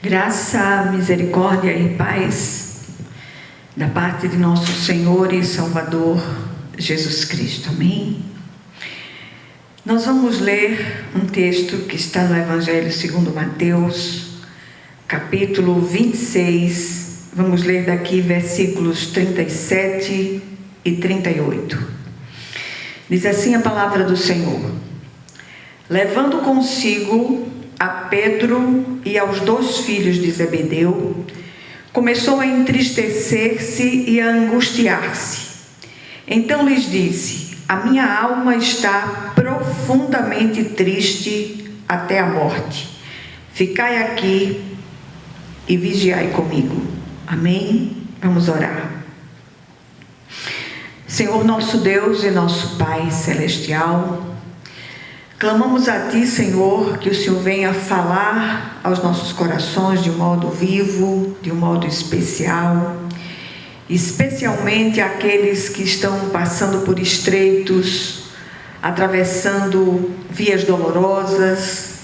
Graça, misericórdia e paz da parte de nosso Senhor e Salvador Jesus Cristo. Amém? Nós vamos ler um texto que está no Evangelho segundo Mateus, capítulo 26. Vamos ler daqui versículos 37 e 38. Diz assim a palavra do Senhor: levando consigo a Pedro e aos 2 filhos de Zebedeu, começou a entristecer-se e a angustiar-se. Então lhes disse: a minha alma está profundamente triste até a morte. Ficai aqui e vigiai comigo. Amém? Vamos orar. Senhor nosso Deus e nosso Pai celestial, clamamos a Ti, Senhor, que o Senhor venha falar aos nossos corações de um modo vivo, de um modo especial, especialmente aqueles que estão passando por estreitos, atravessando vias dolorosas,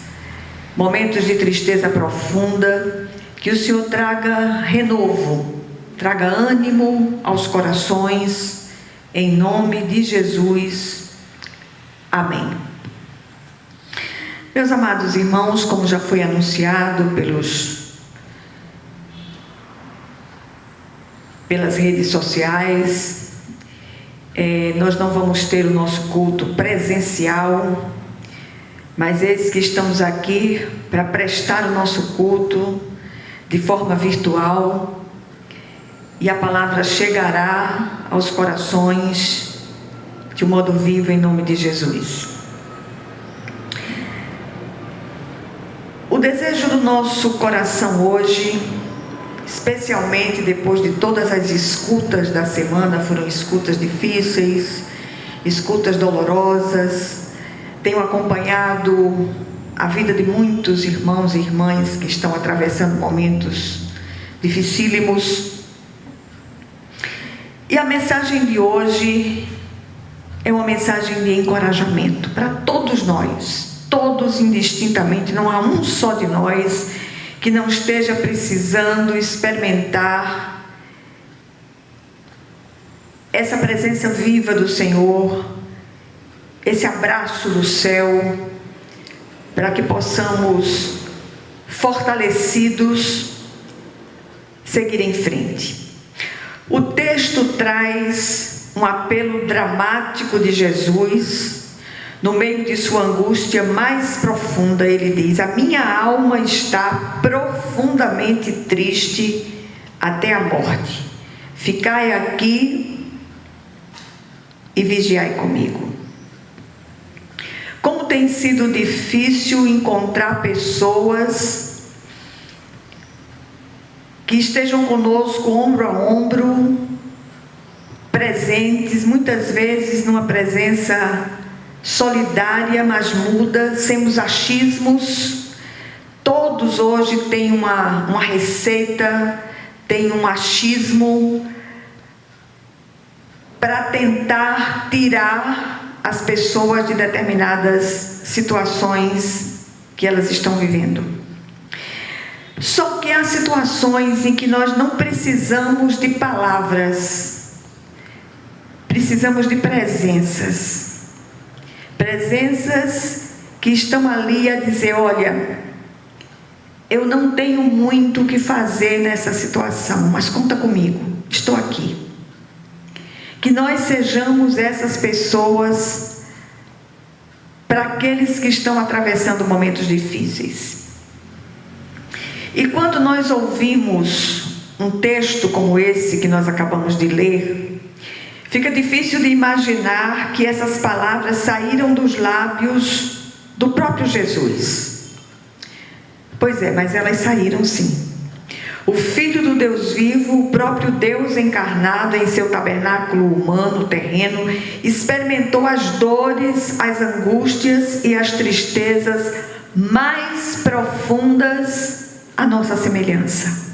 momentos de tristeza profunda. Que o Senhor traga renovo, traga ânimo aos corações, em nome de Jesus. Amém. Meus amados irmãos, como já foi anunciado pelas redes sociais, nós não vamos ter o nosso culto presencial, mas eis que estamos aqui para prestar o nosso culto de forma virtual, e a palavra chegará aos corações de um modo vivo em nome de Jesus. O desejo do nosso coração hoje, especialmente depois de todas as escutas da semana, foram escutas difíceis, escutas dolorosas, tenho acompanhado a vida de muitos irmãos e irmãs que estão atravessando momentos dificílimos. E a mensagem de hoje é uma mensagem de encorajamento para todos nós, todos indistintamente. Não há um só de nós que não esteja precisando experimentar essa presença viva do Senhor, esse abraço do céu, para que possamos, fortalecidos, seguir em frente. O texto traz um apelo dramático de Jesus. No meio de sua angústia mais profunda, ele diz: a minha alma está profundamente triste até a morte. Ficai aqui e vigiai comigo. Como tem sido difícil encontrar pessoas que estejam conosco ombro a ombro, presentes, muitas vezes numa presença solidária, mas muda, sem os achismos. Todos hoje têm uma receita, têm um achismo para tentar tirar as pessoas de determinadas situações que elas estão vivendo. Só que há situações em que nós não precisamos de palavras, precisamos de presenças que estão ali a dizer: olha, eu não tenho muito o que fazer nessa situação, mas conta comigo, estou aqui. Que nós sejamos essas pessoas para aqueles que estão atravessando momentos difíceis. E quando nós ouvimos um texto como esse que nós acabamos de ler, fica difícil de imaginar que essas palavras saíram dos lábios do próprio Jesus. Pois é, mas elas saíram sim. O Filho do Deus vivo, o próprio Deus encarnado em seu tabernáculo humano, terreno, experimentou as dores, as angústias e as tristezas mais profundas à nossa semelhança.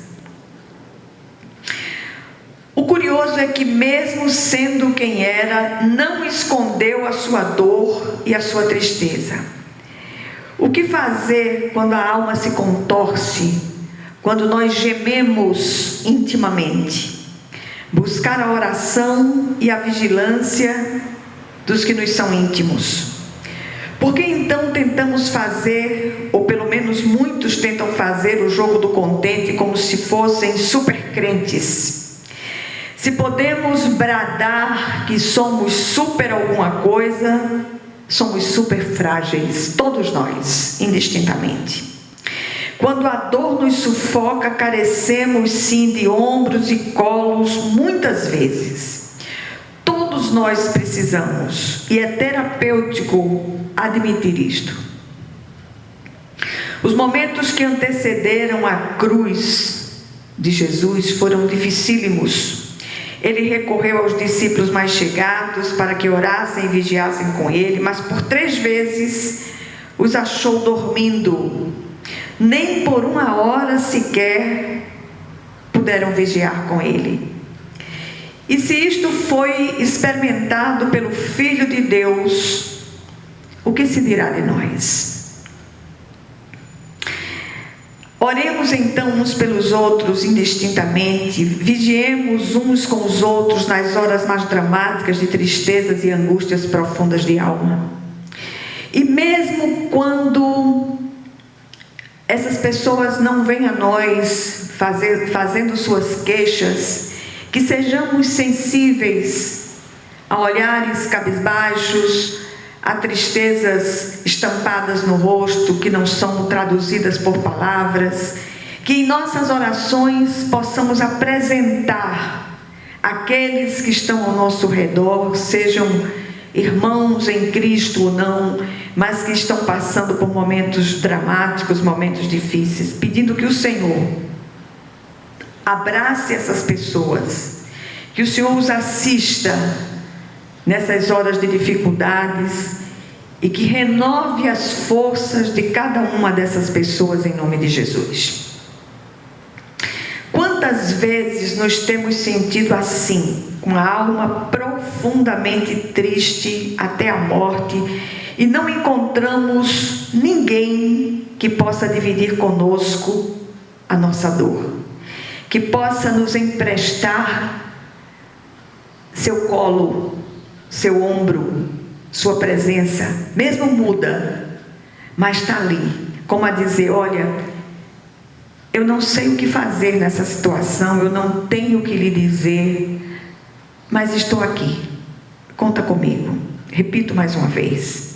O curioso é que, mesmo sendo quem era, não escondeu a sua dor e a sua tristeza. O que fazer quando a alma se contorce quando nós gememos intimamente. Buscar a oração e a vigilância dos que nos são íntimos. Por que então tentamos fazer, ou pelo menos muitos tentam fazer, o jogo do contente como se fossem super crentes? Se podemos bradar que somos super alguma coisa, somos super frágeis, todos nós, indistintamente. Quando a dor nos sufoca, carecemos sim de ombros e colos muitas vezes. Todos nós precisamos, e é terapêutico admitir isto. Os momentos que antecederam a cruz de Jesus foram dificílimos. Ele recorreu aos discípulos mais chegados para que orassem e vigiassem com ele, mas por 3 vezes os achou dormindo. Nem por 1 hora sequer puderam vigiar com ele. E se isto foi experimentado pelo Filho de Deus, o que se dirá de nós? Oremos então uns pelos outros indistintamente, vigiemos uns com os outros nas horas mais dramáticas de tristezas e angústias profundas de alma. E mesmo quando essas pessoas não vêm a nós fazendo suas queixas, que sejamos sensíveis a olhares cabisbaixos, a tristezas estampadas no rosto que não são traduzidas por palavras, que em nossas orações possamos apresentar aqueles que estão ao nosso redor, sejam irmãos em Cristo ou não, mas que estão passando por momentos dramáticos, momentos difíceis, pedindo que o Senhor abrace essas pessoas, que o Senhor os assista nessas horas de dificuldades e que renove as forças de cada uma dessas pessoas em nome de Jesus. Quantas vezes nos temos sentido assim, com a alma profundamente triste até a morte, e não encontramos ninguém que possa dividir conosco a nossa dor, que possa nos emprestar seu colo, seu ombro, sua presença, mesmo muda, mas está ali, como a dizer: olha, eu não sei o que fazer nessa situação, eu não tenho o que lhe dizer, mas estou aqui, conta comigo. Repito mais uma vez.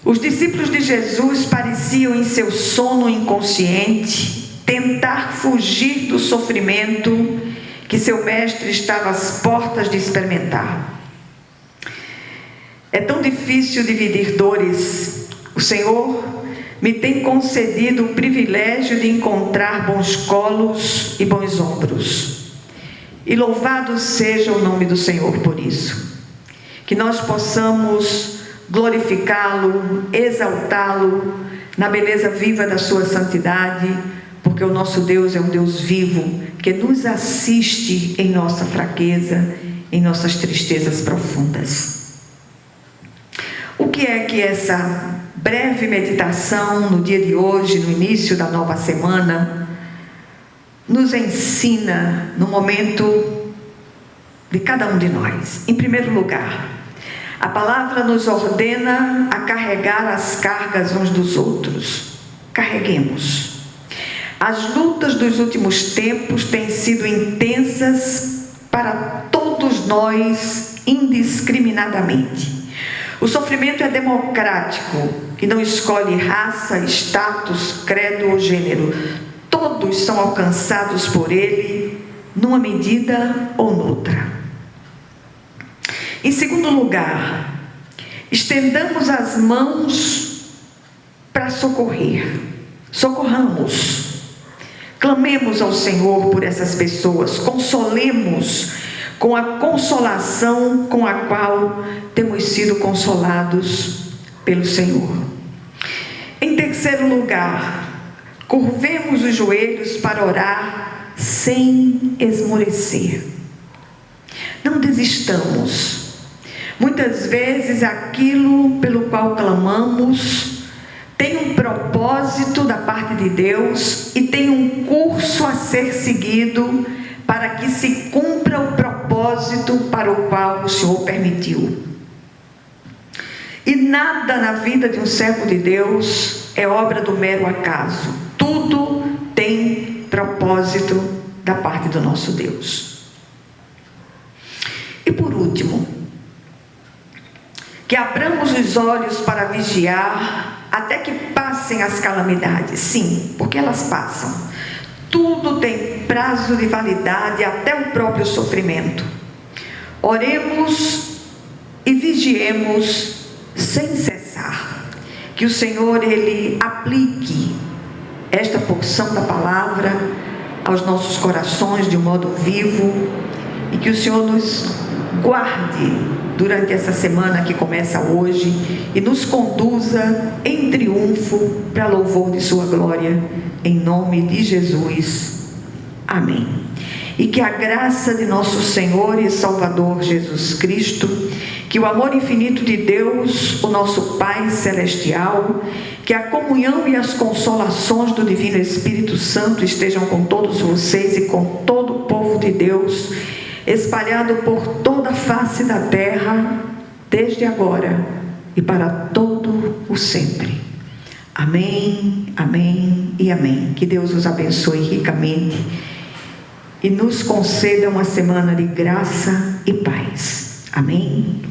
Os discípulos de Jesus pareciam em seu sono inconsciente tentar fugir do sofrimento que seu mestre estava às portas de experimentar. É tão difícil dividir dores. O Senhor me tem concedido o privilégio de encontrar bons colos e bons ombros. E louvado seja o nome do Senhor por isso. Que nós possamos glorificá-lo, exaltá-lo na beleza viva da sua santidade, porque o nosso Deus é um Deus vivo, que nos assiste em nossa fraqueza, em nossas tristezas profundas. O que é que essa breve meditação no dia de hoje, no início da nova semana, nos ensina no momento de cada um de nós? Em primeiro lugar, a palavra nos ordena a carregar as cargas uns dos outros. Carreguemos. As lutas dos últimos tempos têm sido intensas para todos nós indiscriminadamente. O sofrimento é democrático e não escolhe raça, status, credo ou gênero. Todos são alcançados por ele, numa medida ou noutra. Em segundo lugar, estendamos as mãos para socorrer. Socorramos. Clamemos ao Senhor por essas pessoas. Consolemos com a consolação com a qual temos sido consolados pelo Senhor. Em terceiro lugar, curvemos os joelhos para orar sem esmorecer. Não desistamos. Muitas vezes aquilo pelo qual clamamos tem um propósito da parte de Deus e tem um curso a ser seguido para que se cumpra o propósito para o qual o Senhor permitiu. E nada na vida de um servo de Deus é obra do mero acaso. Tudo tem propósito da parte do nosso Deus. E por último, que abramos os olhos para vigiar até que passem as calamidades. Sim, porque elas passam. Tudo tem prazo de validade, até o próprio sofrimento. Oremos e vigiemos sem cessar. Que o Senhor, Ele aplique esta porção da palavra aos nossos corações de um modo vivo e que o Senhor nos guarde durante essa semana que começa hoje e nos conduza em triunfo para louvor de sua glória, em nome de Jesus. Amém. E que a graça de nosso Senhor e Salvador Jesus Cristo, que o amor infinito de Deus, o nosso Pai Celestial, que a comunhão e as consolações do Divino Espírito Santo estejam com todos vocês e com todo o povo de Deus, espalhado por toda a face da terra, desde agora e para todo o sempre. Amém, amém e amém. Que Deus os abençoe ricamente e nos conceda uma semana de graça e paz. Amém.